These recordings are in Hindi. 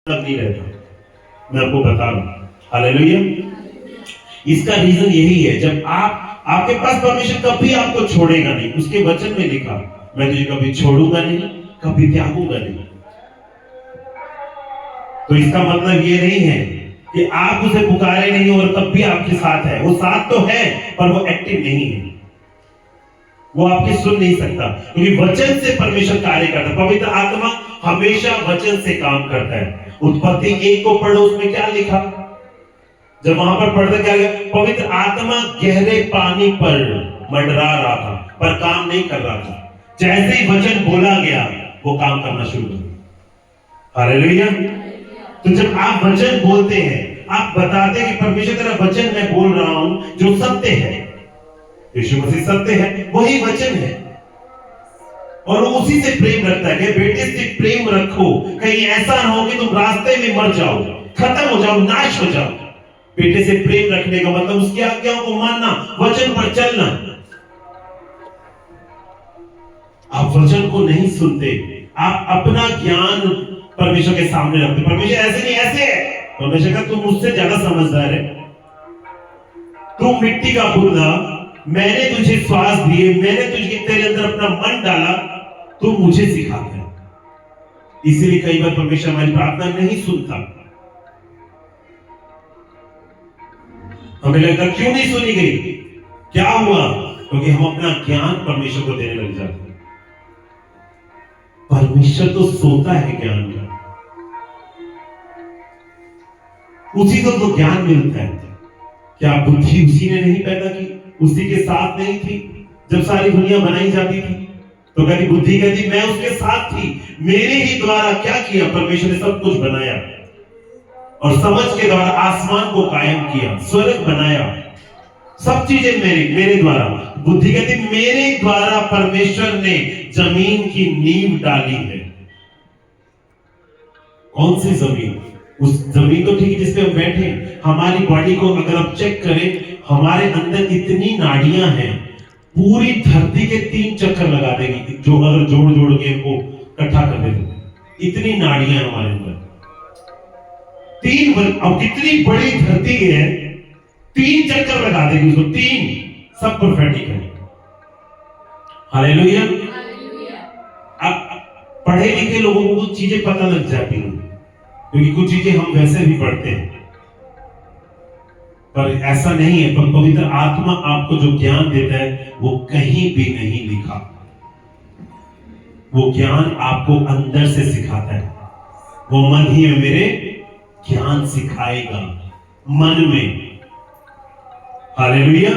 नहीं रहता, मैं आपको बता रहा हूं। हालेलुया। इसका रीजन यही है, जब आपके पास परमेश्वर कभी आपको छोड़ेगा नहीं। उसके वचन में लिखा, मैं तुझे कभी छोड़ूंगा नहीं, कभी त्यागूंगा नहीं। तो इसका मतलब ये नहीं है कि आप उसे पुकारे नहीं और तब भी आपके साथ है। वो साथ तो है पर वो एक्टिव नहीं है, वो आपकी सुन नहीं सकता, क्योंकि वचन से परमेश्वर कार्य करता है। पवित्र आत्मा हमेशा वचन से काम करता है। उत्पत्ति 1 को पढ़ो, उसमें क्या लिखा? जब वहां पर पढ़ते क्या लिखा? पवित्र आत्मा गहरे पानी पर मंडरा रहा था पर काम नहीं कर रहा था। जैसे ही वचन बोला गया वो काम करना शुरू कर दिया। हालेलुया। तो जब आप वचन बोलते हैं, आप बताते हैं कि परमेश्वर तेरा वचन मैं बोल रहा हूं जो सत्य है, यीशु मसीह सत्य है, वही वचन है और उसी से प्रेम रखता है। बेटे से प्रेम रखो, कहीं ऐसा ना हो कि तुम रास्ते में मर जाओ, खत्म हो जाओ, नाश हो जाओ। बेटे से प्रेम रखने का मतलब उसकी आज्ञाओं को मानना, वचन पर चलना। आप वचन को नहीं सुनते, आप अपना ज्ञान परमेश्वर के सामने रखते। परमेश्वर ऐसे नहीं, ऐसे है। परमेश्वर का तुम मुझसे ज्यादा समझदार है, तुम मिट्टी का पुतला, मैंने तुझे श्वास दिए, मैंने तुझे तेरे अंदर अपना मन डाला, तुम मुझे सिखाता है। इसीलिए कई बार परमेश्वर हमारी प्रार्थना नहीं सुनता। हमें लगता क्यों नहीं सुनी गई, क्या हुआ? क्योंकि हम अपना ज्ञान परमेश्वर को देने लग जाते हैं। परमेश्वर तो सोता है ज्ञान का, उसी को तो ज्ञान मिलता है। क्या बुद्धि उसी ने नहीं पैदा की? उसी के साथ नहीं थी जब सारी दुनिया बनाई जाती थी? तो कहती बुद्धि कहती मैं उसके साथ थी, मेरे ही द्वारा क्या किया? परमेश्वर ने सब कुछ बनाया और समझ के द्वारा आसमान को कायम किया, स्वर्ग बनाया, सब चीजें मेरे द्वारा। बुद्धि कहती मेरे द्वारा परमेश्वर ने जमीन की नींव डाली है। कौन सी जमीन? उस जमीन तो ठीक है जिसपे हम बैठे। हमारी बॉडी को अगर आप चेक करें, हमारे अंदर इतनी नाड़ियां हैं, पूरी धरती के 3 चक्कर लगा देगी, जो अगर जोड़ जोड़ के इनको इकट्ठा कर देते। इतनी नाड़ियां हमारे अंदर 3। अब कितनी बड़ी धरती है, 3 चक्कर लगा देगी उसको, 3 सब परफेक्ट है। हालेलुया। अब पढ़े लिखे लोगों को कुछ चीजें पता लग जाती हैं, क्योंकि कुछ चीजें हम वैसे भी पढ़ते हैं, पर ऐसा नहीं है। पर पवित्र आत्मा आपको जो ज्ञान देता है वो कहीं भी नहीं लिखा। वो ज्ञान आपको अंदर से सिखाता है। वो मन ही में मेरे ज्ञान सिखाएगा, मन में। हालेलुया।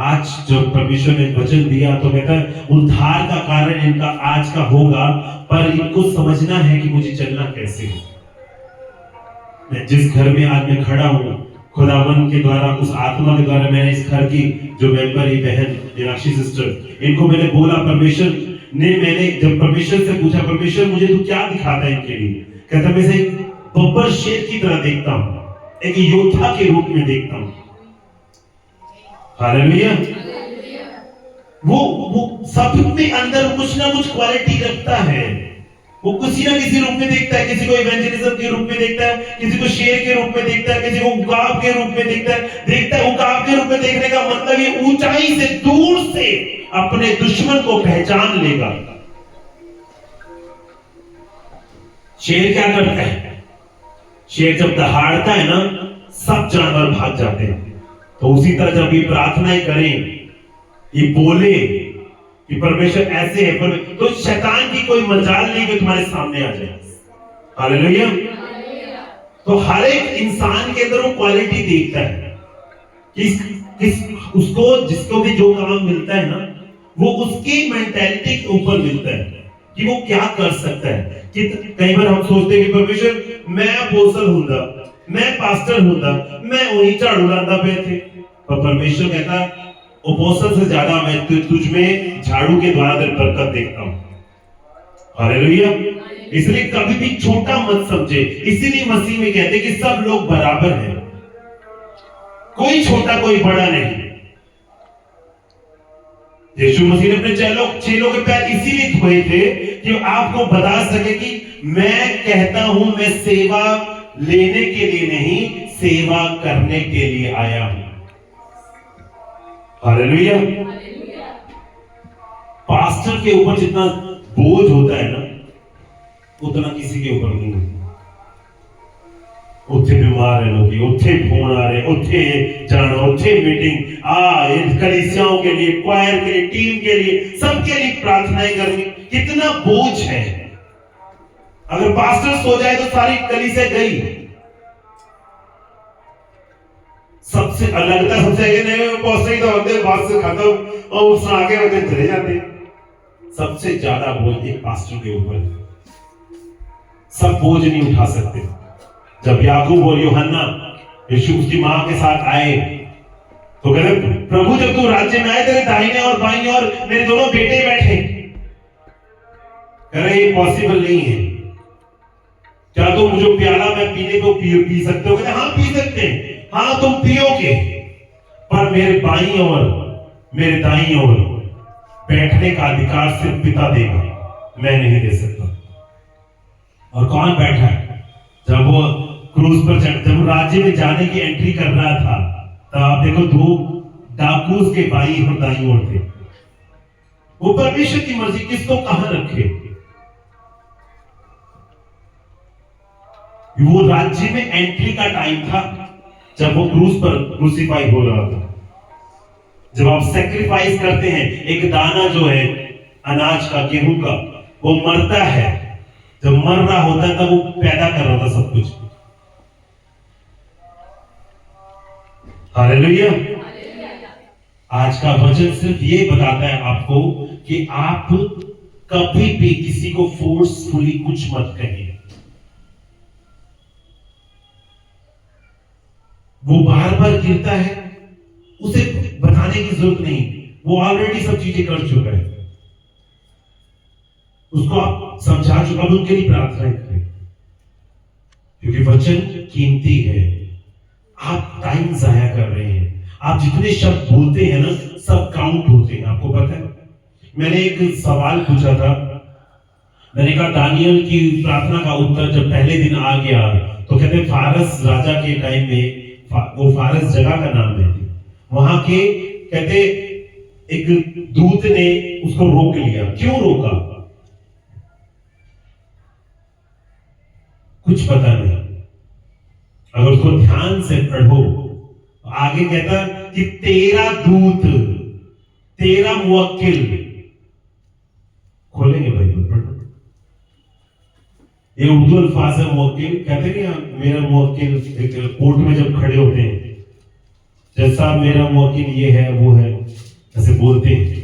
आज जब परमेश्वर ने वचन दिया तो कहता है उद्धार का कारण इनका आज का होगा, पर इनको समझना है कि मुझे चलना कैसे है। मैं जिस घर में आज मैं खड़ा हूं, खुदावन के द्वारा, उस आत्मा के द्वारा, मैंने इस घर की जो मेंबर ही बहन निराशी सिस्टर, इनको मैंने बोला, परमेश्वर ने, मैंने जब परमेश्वर से पूछा परमेश्वर मुझे तू क्या दिखाता है इनके लिए? कहता मैं इसे बब्बर शेर की तरह देखता हूं, एक योद्धा के रूप में देखता हूं। हालेलुया। वो सब में अंदर कुछ ना कुछ क्वालिटी रखता है। वो किसी ना किसी रूप में देखता है, किसी को इवेंजलिज्म के रूप में देखता है, किसी को शेर के रूप में देखता है, किसी को उकाब के रूप में देखता है। उकाब के रूप में देखने का मतलब ये ऊंचाई से, दूर से अपने दुश्मन को पहचान लेगा। शेर क्या करता है? शेर जब दहाड़ता है ना, सब जानवर भाग जाते हैं। तो उसी तरह जब ये प्रार्थनाएं करें, ये बोले कि परमेश्वर ऐसे है, तो शैतान की कोई मजाल नहीं कि तुम्हारे सामने आ जाए। हालेलुया। तो हर एक इंसान के अंदर वो क्वालिटी देखता है कि उसको, जिसको भी जो काम मिलता है ना, वो उसकी मेंटालिटी के ऊपर मिलता है कि वो क्या कर सकता है। कि कई बार हम सोचते हैं कि परमेश्वर मैं अपोस्टल हूंदा, मैं पास्टर हूंदा, मैं वही झाड़ू लांदा पे थे। पर परमेश्वर कहता अपोस्टल से ज्यादा मैं तुझ में झाड़ू के द्वारा बरकत देखता हूं। हालेलुया। इसलिए कभी भी छोटा मत समझे। इसीलिए मसीह में कहते कि सब लोग बराबर हैं, कोई छोटा कोई बड़ा नहीं। यीशु मसीह ने अपने चेलों के पैर इसीलिए धोए थे कि आपको बता सके कि मैं कहता हूं मैं सेवा लेने के लिए नहीं, सेवा करने के लिए आया हूं। हालेलुया। पास्टर के ऊपर जितना बोझ होता है ना, उतना किसी के ऊपर नहीं होता। उत्थे बीमार है लोग, उत्थे फोन आ रहे, उत्थे जाना, उत्थे मीटिंग, कलीसियाओं के लिए, क्वायर के लिए, टीम के लिए, सबके लिए प्रार्थनाएं करनी, कितना बोझ है। अगर पास्टर सो जाए तो सारी कलीसिया गई। सबसे लगता सबसे पास्टर ही तो होते, बात से खत्म और उसने आगे होते चले जाते। सबसे ज्यादा बोझ एक पास्टर के ऊपर है। सब बोझ नहीं उठा सकते। जब याकूब और यूहन्ना यीशु उसकी मां के साथ आए तो कहते, प्रभु जब तू राज्य में आए तेरे दाहिने और बाईं और मेरे दोनों बेटे बैठे। कह रहे ये पॉसिबल नहीं है, क्या तुम जो प्याला मैं पीने को पी सकते हो? कहते हाँ पी सकते हैं। हाँ तुम पियोगे, पर मेरे बाईं और मेरे दाईं ओर बैठने का अधिकार सिर्फ पिता देगा, मैं नहीं दे सकता। और कौन बैठा है? जब वो क्रूज पर जब वो राज्य में जाने की एंट्री कर रहा था, तब आप देखो दो डाकू के बाईं और दाईं ओर थे। वो परमेश्वर की मर्जी किसको कहां रखे। वो राज्य में एंट्री का टाइम था जब वो क्रूज पर क्रूसीफाई हो रहा था। जब आप सैक्रिफाइस करते हैं, एक दाना जो है अनाज का, गेहूं का, वो मरता है। जब मर रहा होता है तब वो पैदा कर रहा था सब कुछ। हालेलुया। आज का वचन सिर्फ ये बताता है आपको कि आप कभी भी किसी को फोर्सफुली कुछ मत कहिए। वो बार बार गिरता है, उसे बताने की जरूरत नहीं, वो ऑलरेडी सब चीजें कर चुका है। उसको आप समझा चुका, अब उनके लिए प्रार्थना करें, क्योंकि वचन कीमती है। आप टाइम जाया कर रहे हैं। आप जितने शब्द बोलते हैं ना, सब काउंट होते हैं। आपको पता है, मैंने एक सवाल पूछा था। मैंने कहा दानियल की प्रार्थना का उत्तर जब पहले दिन आ गया तो कहते फारस राजा के टाइम में, वो फारस जगह का नाम है, वहां के कहते एक दूत ने उसको रोक लिया। क्यों रोका? कुछ पता नहीं। अगर उसको ध्यान से पढ़ो, आगे कहता कि तेरा दूत, तेरा मुवक्किल, खोलेंगे भाई पढ़ो। ये उर्दू अल्फाज है मुवक्किल। कहते नहीं मेरा मुवक्किल, कोर्ट में जब खड़े होते हैं, जैसा मेरा मुवक्किल ये है वो है, ऐसे बोलते हैं।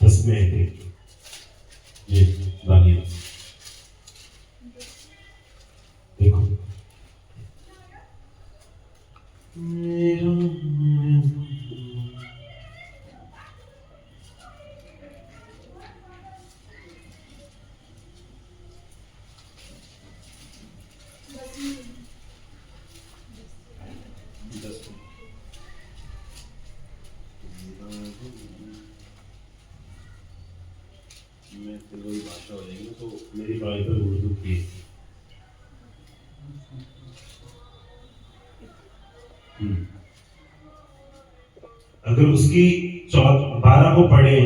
इसमें ये दानियल देखो, वही भाषा हो जाएगी तो मेरी बाइबल उर्दू की। अगर उसकी 12 को पढ़े,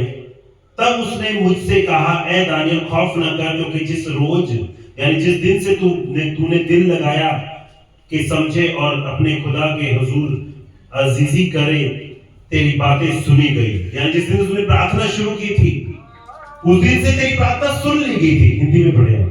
तब उसने मुझसे कहा, ए दानियल खौफ न कर, क्योंकि जिस रोज यानी जिस दिन से तूने दिल लगाया कि समझे और अपने खुदा के हुजूर अजीजी करे, तेरी बातें सुनी गई। यानी जिस दिन तूने प्रार्थना शुरू की थी, उस दिन से तेरी प्रार्थना सुन ली गई थी। हिंदी में पढ़े।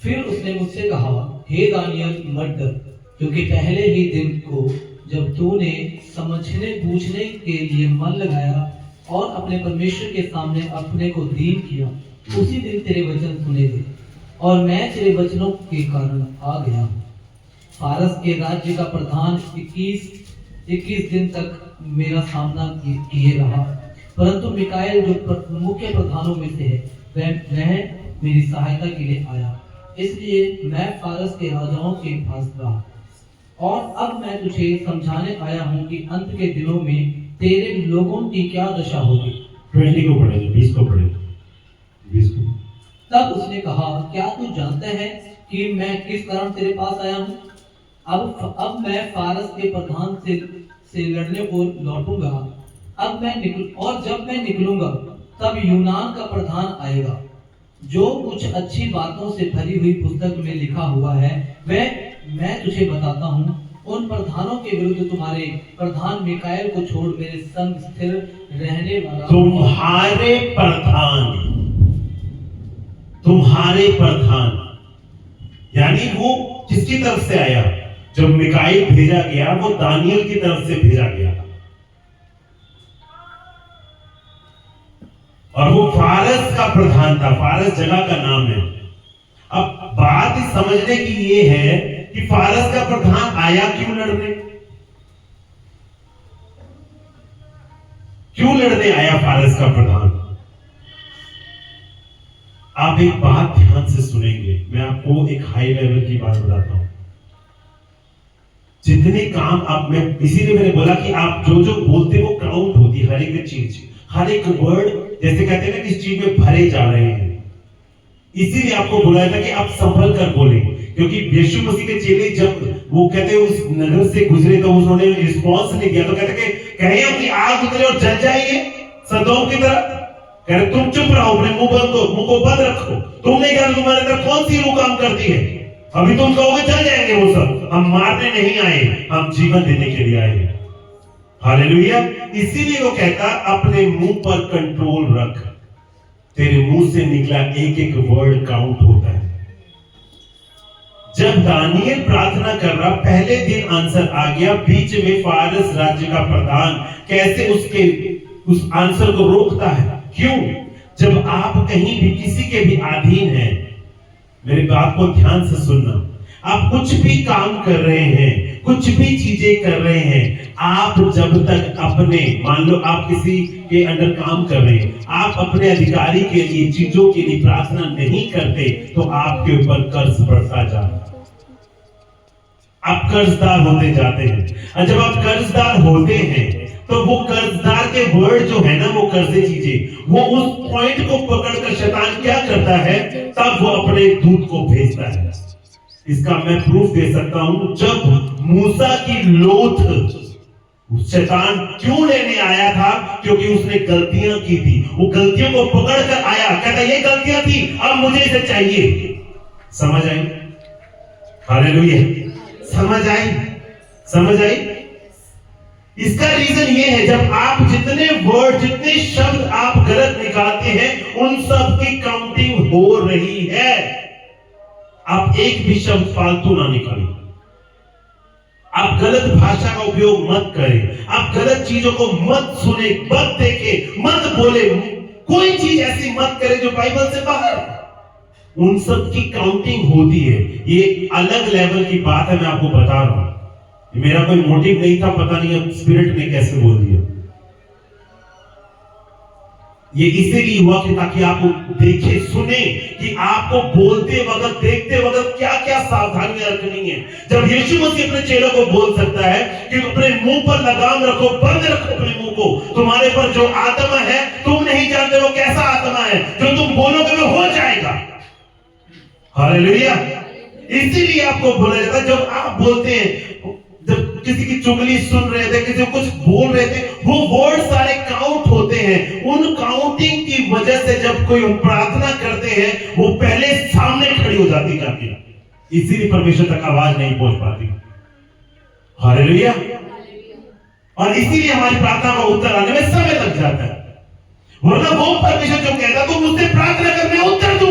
फिर उसने मुझसे कहा, हे दानियल मत डर, क्योंकि पहले ही दिन को जब तूने समझने बूझने के लिए मन लगाया और अपने परमेश्वर के सामने अपने को दीन किया, उसी दिन तेरे वचन सुने गए और मैं तेरे वचनों के कारण आ गया हूँ। फारस के राज्य का प्रधान 21 दिन तक मेरा सामना किए रहा, परंतु मिकाएल जो मुख्य प्रधानों में से है, वह मेरी सहायता के लिए आया। इसलिए मैं फारस के राजाओं के पास रहा। और अब मैं तुझे समझाने आया हूँ कि अंत के दिनों में तेरे लोगों की क्या दशा होगी। 20 को पढ़ेंगे, 20 को पढ़ेंगे, 20 को। तब उसने कहा, क्या तू जानता है कि मैं किस कारण तेरे पास आया हूँ? अब मैं फारस के प्रधान से लड़ने को लौटूंगा। जब मैं निकलूंगा तब यूनान का प्रधान आएगा। जो कुछ अच्छी बातों से भरी हुई पुस्तक में लिखा हुआ है वह मैं तुझे बताता हूँ। उन प्रधानों के विरुद्ध तुम्हारे प्रधान मिकाएल को छोड़ मेरे संग स्थिर रहने वाला तुम्हारे प्रधान यानी वो किसकी तरफ से आया? जब मिकाएल भेजा गया वो दानियल की तरफ से भेजा गया और वो फारस का प्रधान था। फारस जगह का नाम है। अब बात इस समझने की ये है कि फारस का प्रधान आया क्यों लड़ने आया फारस का प्रधान? आप एक बात ध्यान से सुनेंगे। मैं आपको एक हाई लेवल की बात बताता हूं। जितने काम आप मैं इसीलिए मैंने बोला कि आप जो जो बोलते वो काउंट होती है। हर एक चीज, हर एक वर्ड, जैसे कहते हैं ना किस चीज में भरे जा रहे हैं। इसीलिए आपको बुलाया था कि आप संभल कर बोले, क्योंकि यीशु मसीह के चेले जब वो कहते हैं उस नगर से गुजरे तो उन्होंने रिस्पॉन्स नहीं दिया, तो कहते कहे हम कि आग उतरे और जल जाएंगे सदोम की तरह। कह रहे तुम चुप रहो, अपने मुंह को बंद रखो। तुम नहीं कह रहे तुम्हारे अंदर कौन सी रूह काम करती है? अभी तुम कहोगे चल जाएंगे वो सब। हम मारने नहीं आए, हम जीवन देने के लिए आए। हालेलुया। इसीलिए वो कहता अपने मुंह पर कंट्रोल रख। तेरे मुंह से निकला एक एक वर्ड काउंट होता है। जब दानियल प्रार्थना कर रहा, पहले दिन आंसर आ गया। बीच में फारस राज्य का प्रधान कैसे उस आंसर को रोकता है? क्यों? जब आप कहीं भी किसी के भी अधीन हैं, मेरी बात को ध्यान से सुनना। आप कुछ भी काम कर रहे हैं, कुछ भी चीजें कर रहे हैं, आप जब तक अपने, मान लो आप किसी के अंडर काम कर रहे हैं, आप अपने अधिकारी के लिए चीजों के लिए प्रार्थना नहीं करते तो आपके ऊपर कर्ज बढ़ता जाता है। आप कर्जदार होते जाते हैं। और जब आप कर्जदार होते हैं तो वो कर्जदार के वर्ड जो है ना, वो कर्जे चीजें, वो उस पॉइंट को पकड़कर शैतान क्या करता है? तब वो अपने दूत को भेजता है। इसका मैं प्रूफ दे सकता हूं। जब मूसा की लोथ शैतान क्यों लेने आया था? क्योंकि उसने गलतियां की थी। वो गलतियों को पकड़कर आया, कहता ये गलतियां थी, अब मुझे इसे चाहिए। समझ आई? हालेलुया। समझ आई? इसका रीजन ये है, जब आप जितने वर्ड, जितने शब्द आप गलत निकालते हैं, उन सब की काउंटिंग हो रही है। आप एक भी शब्द फालतू ना निकालें। आप गलत भाषा का उपयोग मत करें। आप गलत चीजों को मत सुने, मत देखें, मत बोले। कोई चीज ऐसी मत करें जो बाइबल से बाहर। उन सब की काउंटिंग होती है। ये अलग लेवल की बात है, मैं आपको बता रहा हूं। मेरा कोई मोटिव नहीं था, पता नहीं अब स्पिरिट ने कैसे बोल दिया। ये इसीलिए हुआ कि ताकि आप देखें, सुने कि आपको बोलते वक्त, देखते वक्त क्या क्या सावधानियां रखनी है। जब यीशु मसीह अपने चेलों को बोल सकता है कि अपने मुंह पर लगाम रखो, बंद रखो अपने मुंह को, तुम्हारे पर जो आत्मा है तुम नहीं जानते वो कैसा आत्मा है, जो तुम बोलोगे वो हो जाएगा। हालेलुया। इसीलिए आपको बोला जाता है, जब आप बोलते हैं, जब किसी की चुगली सुन रहे थे, किसी को कुछ बोल रहे थे, वो वर्ड सारे काउंट होते हैं। उन काउंटिंग की वजह से जब कोई प्रार्थना करते हैं, वो पहले सामने खड़ी हो जाती जाती है। इसीलिए परमेश्वर तक आवाज नहीं पहुंच पाती। हालेलुया। और इसीलिए हमारी प्रार्थना का उत्तर आने में समय लग जाता है। वरना वो परमेश्वर जो कहता तुम मुझसे प्रार्थना करने उत्तर